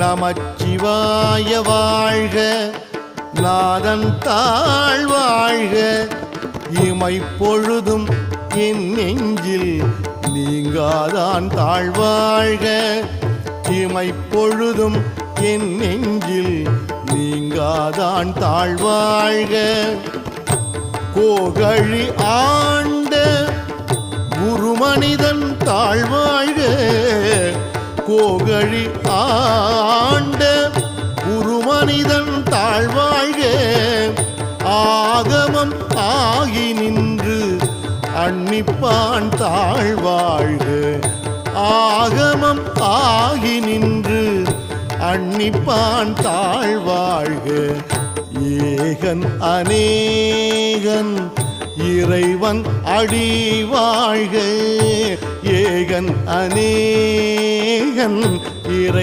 நமச்சிவாய வாழ்க, நாதன் தாழ் வாழ்க, இமைப்பொழுதும் என் நெஞ்சில் நீங்காதான் தாழ்வாழ்க, இமைப்பொழுதும் என் நெஞ்சில் நீங்காதான் தாழ்வாழ்க. கோகழி ஆண்ட குருமனிதன் தாழ்வாழ்க, கோகழி ஆண்ட குருமனிதன் தாழ்வாழ்க, ஆகமம் ஆகி நின்று அன்னிப்பான் தாழ்வாழ்க, ஆகமம் ஆகி நின்று அன்னிப்பான் தாழ்வாழ்க. ஏகன் அநேகன் இறைவன் அடி வாழ்க, ஏகன் அநேகன் இறை